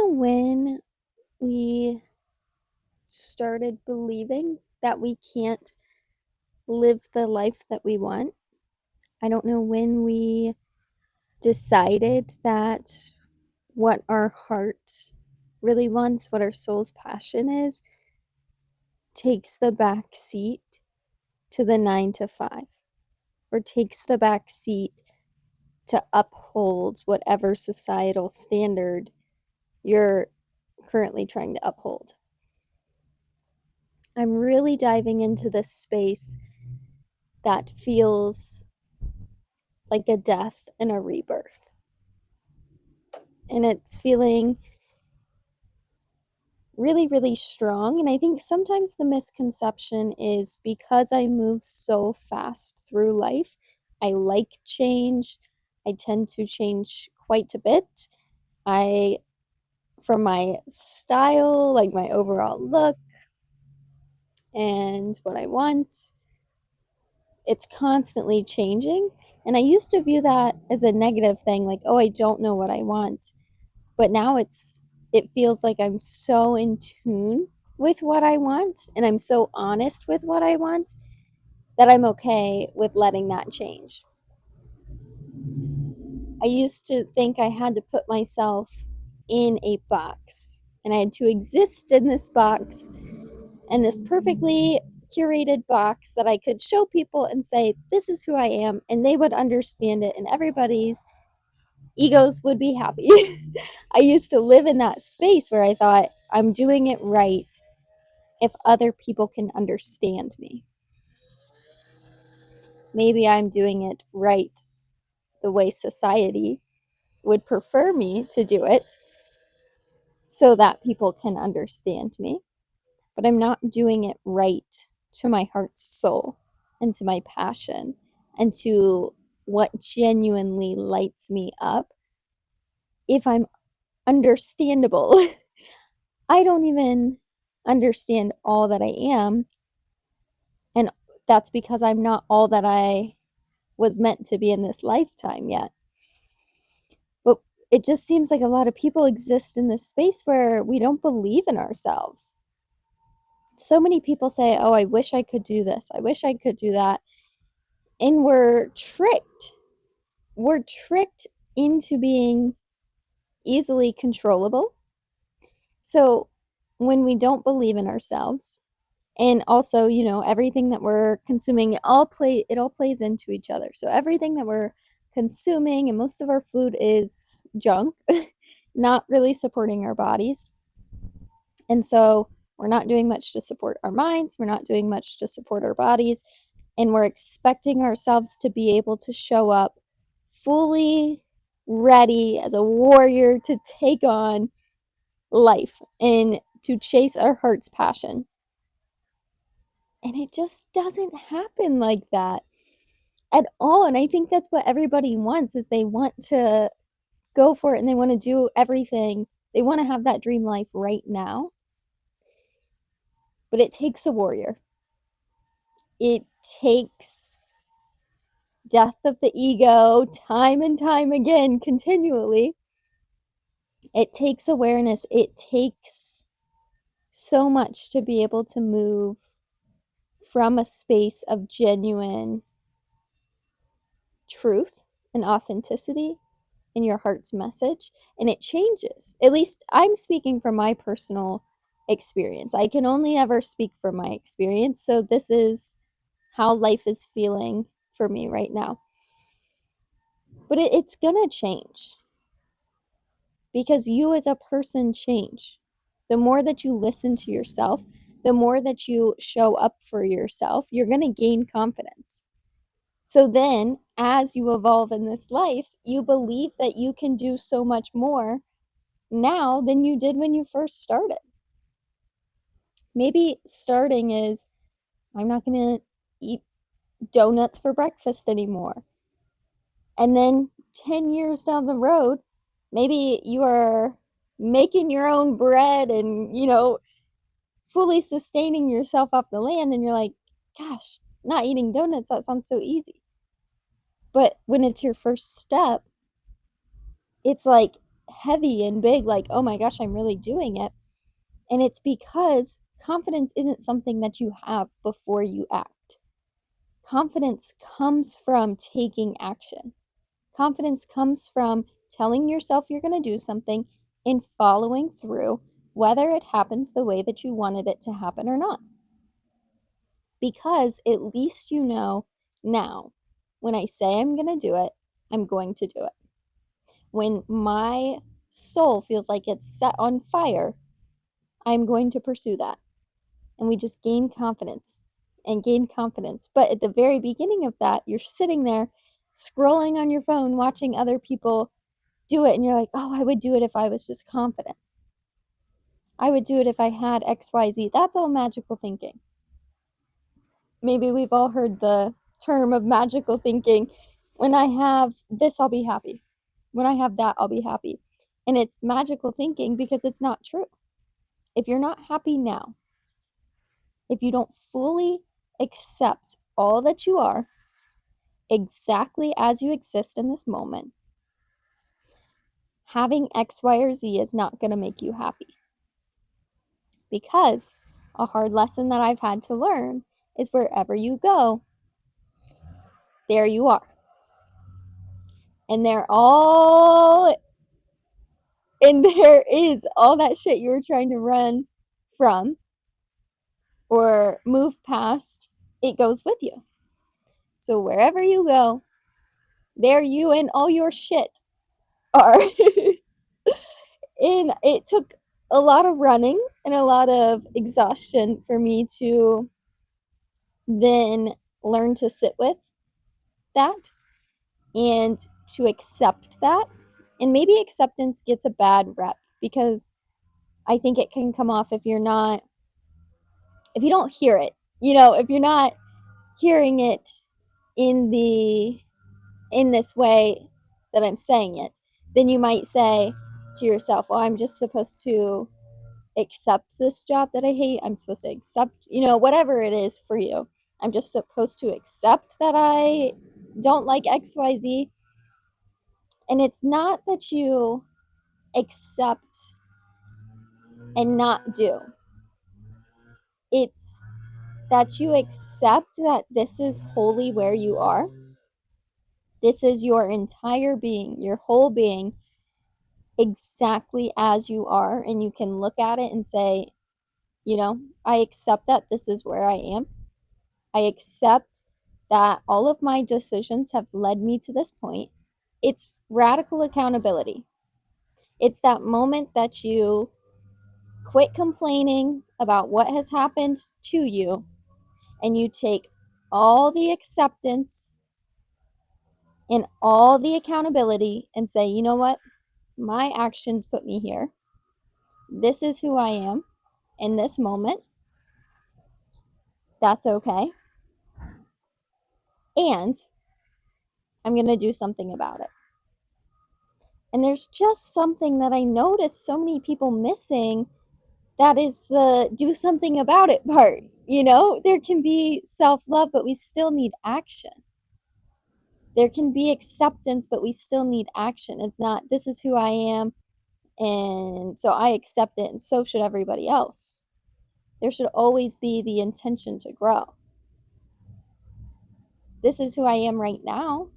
know when we started believing that we can't live the life that we want. I don't know when we decided that what our heart really wants, what our soul's passion is, takes the back seat to the 9 to 5, or takes the back seat to uphold whatever societal standard you're currently trying to uphold. I'm really diving into this space that feels like a death and a rebirth. And it's feeling really, really strong. And I think sometimes the misconception is because I move so fast through life, I like change. I tend to change quite a bit. From my style, like my overall look and what I want, it's constantly changing. And I used to view that as a negative thing, like, oh, I don't know what I want. But now it feels like I'm so in tune with what I want and I'm so honest with what I want that I'm okay with letting that change. I used to think I had to put myself in a box and I had to exist in this box and this perfectly curated box that I could show people and say, this is who I am, and they would understand it, and everybody's egos would be happy. I used to live in that space where I thought, I'm doing it right if other people can understand me. Maybe I'm doing it right the way society would prefer me to do it so that people can understand me. But I'm not doing it right to my heart's soul and to my passion and to what genuinely lights me up if I'm understandable. I don't even understand all that I am. And that's because I'm not all that I was meant to be in this lifetime yet. But it just seems like a lot of people exist in this space where we don't believe in ourselves. So many people say, oh, I wish I could do this. I wish I could do that. And we're tricked. We're tricked into being easily controllable. So when we don't believe in ourselves, and also, everything that we're consuming, it all plays into each other. So everything that we're consuming, and most of our food is junk, not really supporting our bodies. And so we're not doing much to support our minds, we're not doing much to support our bodies, and we're expecting ourselves to be able to show up fully ready as a warrior to take on life and to chase our heart's passion. And it just doesn't happen like that at all. And I think that's what everybody wants, is they want to go for it and they want to do everything. They want to have that dream life right now. But it takes a warrior. It takes death of the ego time and time again, continually. It takes awareness. It takes so much to be able to move from a space of genuine truth and authenticity in your heart's message, and it changes. At least I'm speaking from my personal experience. I can only ever speak from my experience, so this is how life is feeling for me right now. But it's gonna change because you as a person change. The more that you listen to yourself, the more that you show up for yourself, you're gonna gain confidence. So then, as you evolve in this life, you believe that you can do so much more now than you did when you first started. Maybe starting is, I'm not going to eat donuts for breakfast anymore. And then 10 years down the road, maybe you are making your own bread and, fully sustaining yourself off the land. And you're like, gosh, not eating donuts, that sounds so easy. But when it's your first step, it's like heavy and big, like, oh my gosh, I'm really doing it. And it's because confidence isn't something that you have before you act. Confidence comes from taking action. Confidence comes from telling yourself you're going to do something and following through, whether it happens the way that you wanted it to happen or not. Because at least you know now, when I say I'm going to do it, I'm going to do it. When my soul feels like it's set on fire, I'm going to pursue that. And we just gain confidence and gain confidence. But at the very beginning of that, you're sitting there scrolling on your phone, watching other people do it, and you're like, oh, I would do it if I was just confident. I would do it if I had XYZ. That's all magical thinking. Maybe we've all heard the term of magical thinking. When I have this, I'll be happy. When I have that, I'll be happy. And it's magical thinking because it's not true. If you're not happy now, if you don't fully accept all that you are, exactly as you exist in this moment, having X, Y, or Z is not going to make you happy. Because a hard lesson that I've had to learn is wherever you go, there you are. And there is all that shit you were trying to run from or move past, it goes with you. So wherever you go, there you and all your shit are. And it took a lot of running and a lot of exhaustion for me to then learn to sit with that and to accept that. And maybe acceptance gets a bad rep because I think it can come off if you don't hear it, if you're not hearing it in this way that I'm saying it, then you might say to yourself, well, I'm just supposed to accept this job that I hate. I'm supposed to accept, whatever it is for you. I'm just supposed to accept that I don't like XYZ. And it's not that you accept and not do, it's that you accept that this is wholly where you are. This is your entire being, your whole being, exactly as you are. And you can look at it and say, I accept that this is where I am. I accept that all of my decisions have led me to this point. It's radical accountability. It's that moment that you quit complaining about what has happened to you and you take all the acceptance and all the accountability and say, you know what? My actions put me here. This is who I am in this moment. That's okay. And I'm going to do something about it. And there's just something that I noticed so many people missing. That is the do something about it part. There can be self-love, but we still need action. There can be acceptance, but we still need action. It's not, this is who I am, and so I accept it, and so should everybody else. There should always be the intention to grow. This is who I am right now,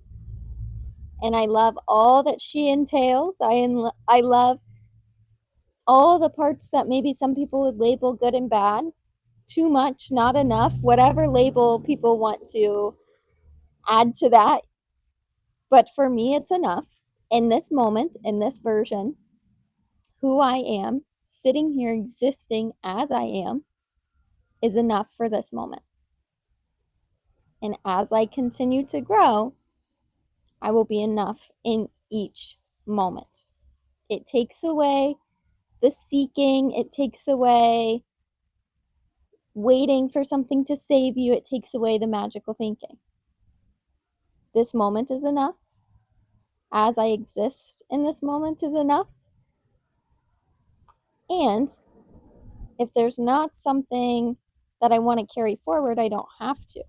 and I love all that she entails. I love all the parts that maybe some people would label good and bad. Too much, not enough, whatever label people want to add to that. But for me, it's enough. In this moment, in this version, who I am, sitting here existing as I am, is enough for this moment. And as I continue to grow, I will be enough in each moment. It takes away the seeking, it takes away waiting for something to save you, it takes away the magical thinking. This moment is enough. As I exist in this moment is enough. And if there's not something that I want to carry forward, I don't have to.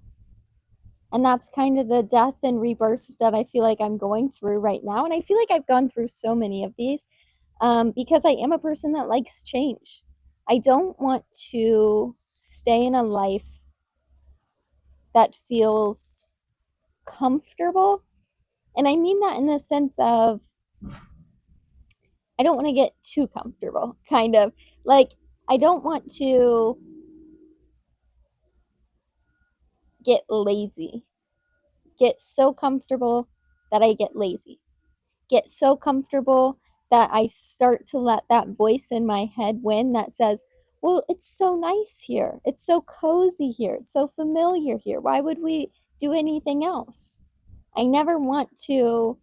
And that's kind of the death and rebirth that I feel like I'm going through right now. And I feel like I've gone through so many of these. because I am a person that likes change. I don't want to stay in a life that feels comfortable. And I mean that in the sense of I don't want to get too comfortable, kind of. Like, I don't want to get lazy, get so comfortable that I get lazy, get so comfortable that I start to let that voice in my head win that says, well, it's so nice here. It's so cozy here. It's so familiar here. Why would we do anything else? I never want to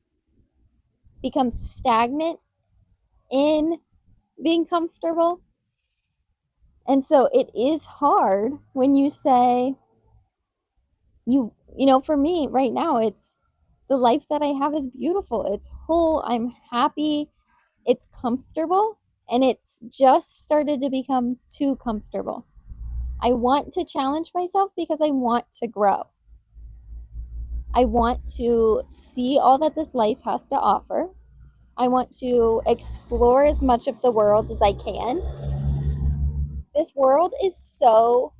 become stagnant in being comfortable. And so it is hard when you say, for me right now, it's the life that I have is beautiful. It's whole. I'm happy. It's comfortable. And it's just started to become too comfortable. I want to challenge myself because I want to grow. I want to see all that this life has to offer. I want to explore as much of the world as I can. This world is so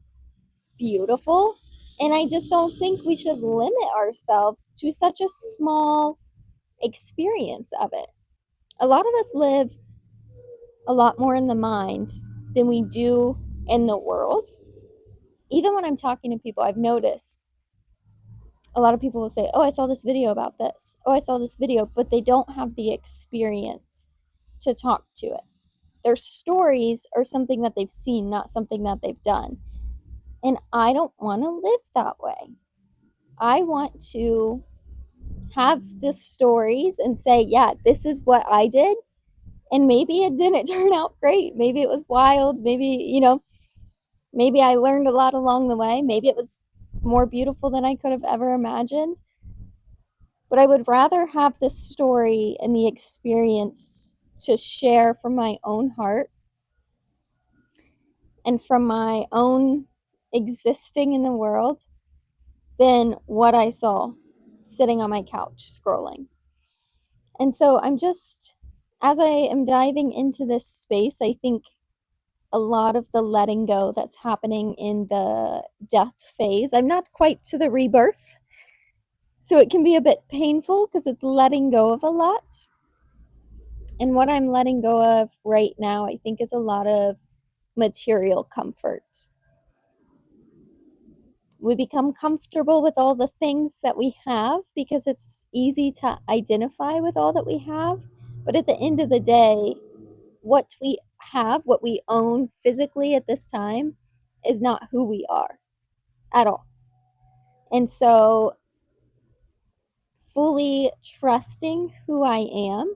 beautiful, and I just don't think we should limit ourselves to such a small experience of it. A lot of us live a lot more in the mind than we do in the world. Even when I'm talking to people, I've noticed a lot of people will say, oh, I saw this video about this. Oh, I saw this video, but they don't have the experience to talk to it. Their stories are something that they've seen, not something that they've done. And I don't want to live that way. I want to have the stories and say, yeah, this is what I did. And maybe it didn't turn out great. Maybe it was wild. Maybe I learned a lot along the way. Maybe it was more beautiful than I could have ever imagined. But I would rather have the story and the experience to share from my own heart and from my own existing in the world than what I saw sitting on my couch scrolling. And so as I am diving into this space, I think a lot of the letting go that's happening in the death phase, I'm not quite to the rebirth. So it can be a bit painful because it's letting go of a lot. And what I'm letting go of right now, I think, is a lot of material comfort. We become comfortable with all the things that we have because it's easy to identify with all that we have. But at the end of the day, what we have, what we own physically at this time, is not who we are at all. And so, fully trusting who I am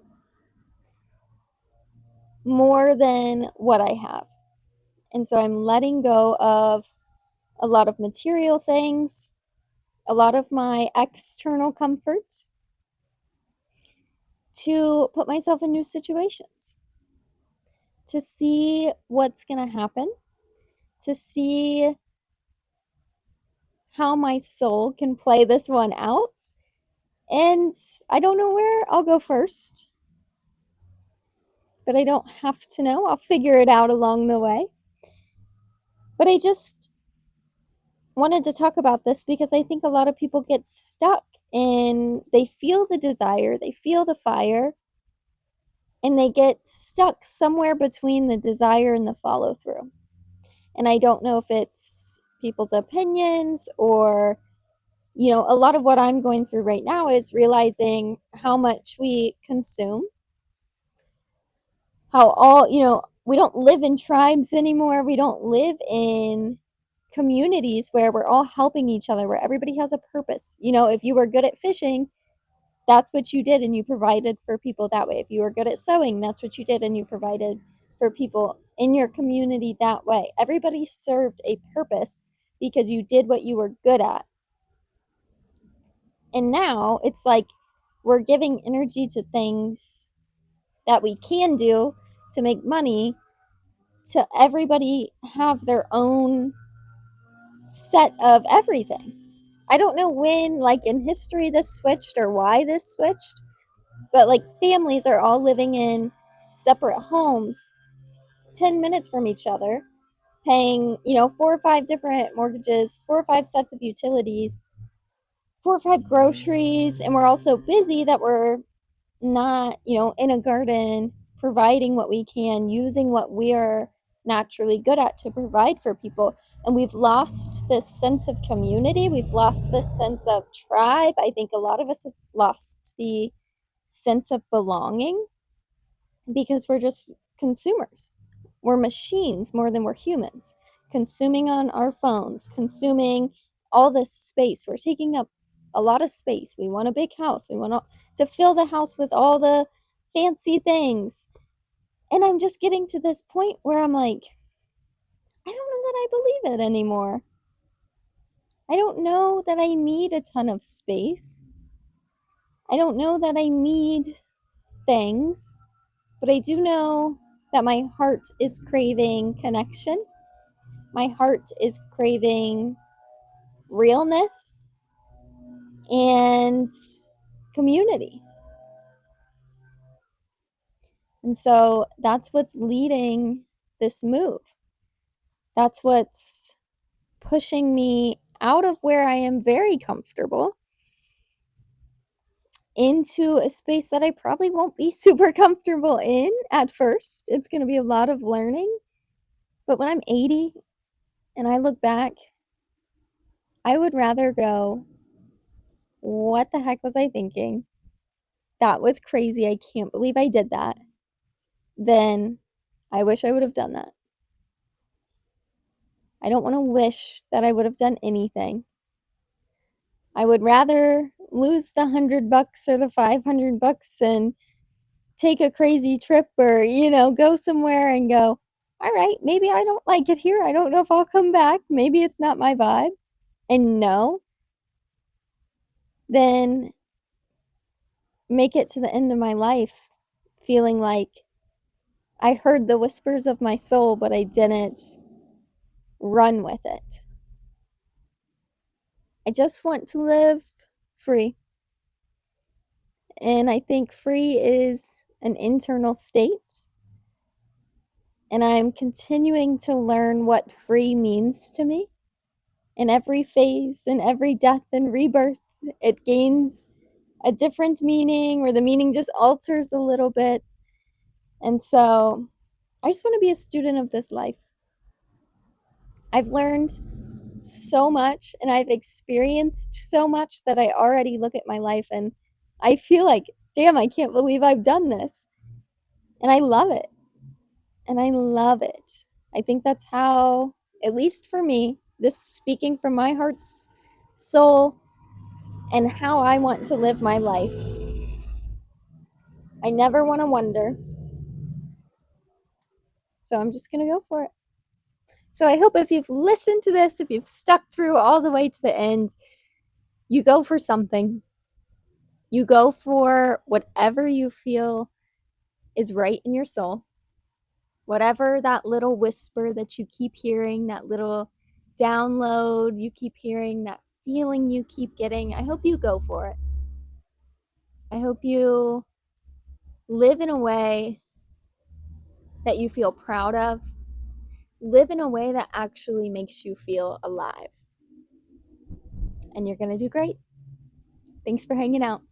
more than what I have. And so, I'm letting go of a lot of material things, a lot of my external comforts to put myself in new situations, to see what's going to happen, to see how my soul can play this one out. And I don't know where I'll go first, but I don't have to know. I'll figure it out along the way. But I just wanted to talk about this because I think a lot of people get stuck and they feel the desire, they feel the fire, and they get stuck somewhere between the desire and the follow through. And I don't know if it's people's opinions or, a lot of what I'm going through right now is realizing how much we consume, how we don't live in tribes anymore. We don't live in communities where we're all helping each other, where everybody has a purpose. If you were good at fishing, that's what you did and you provided for people that way. If you were good at sewing, that's what you did and you provided for people in your community that way. Everybody served a purpose because you did what you were good at. And now it's like we're giving energy to things that we can do to make money, to everybody have their own set of everything. I don't know when, like in history, this switched or why this switched, but like families are all living in separate homes 10 minutes from each other, paying, 4 or 5 different mortgages, 4 or 5 sets of utilities, 4 or 5 groceries, and we're also busy that we're not, in a garden, providing what we can, using what we are naturally good at to provide for people. And we've lost this sense of community. We've lost this sense of tribe. I think a lot of us have lost the sense of belonging because we're just consumers. We're machines more than we're humans, consuming on our phones, consuming all this space. We're taking up a lot of space. We want a big house. We want to fill the house with all the fancy things. And I'm just getting to this point where I'm like, I don't know that I believe it anymore. I don't know that I need a ton of space. I don't know that I need things, but I do know that my heart is craving connection. My heart is craving realness and community. And so that's what's leading this move. That's what's pushing me out of where I am very comfortable into a space that I probably won't be super comfortable in at first. It's going to be a lot of learning. But when I'm 80 and I look back, I would rather go, what the heck was I thinking? That was crazy. I can't believe I did that. Then I wish I would have done that. I don't want to wish that I would have done anything. I would rather lose the $100 or the $500 and take a crazy trip or, go somewhere and go, all right, maybe I don't like it here. I don't know if I'll come back. Maybe it's not my vibe. And no, then make it to the end of my life feeling like I heard the whispers of my soul, but I didn't run with it. I just want to live free. And I think free is an internal state. And I'm continuing to learn what free means to me. In every phase, in every death and rebirth, it gains a different meaning, or the meaning just alters a little bit. And so I just want to be a student of this life. I've learned so much and I've experienced so much that I already look at my life and I feel like, damn, I can't believe I've done this. And I love it. And I love it. I think that's how, at least for me, this speaking from my heart's soul and how I want to live my life. I never want to wonder. So I'm just going to go for it. So I hope if you've listened to this, if you've stuck through all the way to the end, you go for something. You go for whatever you feel is right in your soul. Whatever that little whisper that you keep hearing, that little download you keep hearing, that feeling you keep getting, I hope you go for it. I hope you live in a way that you feel proud of. Live in a way that actually makes you feel alive. And you're going to do great. Thanks for hanging out.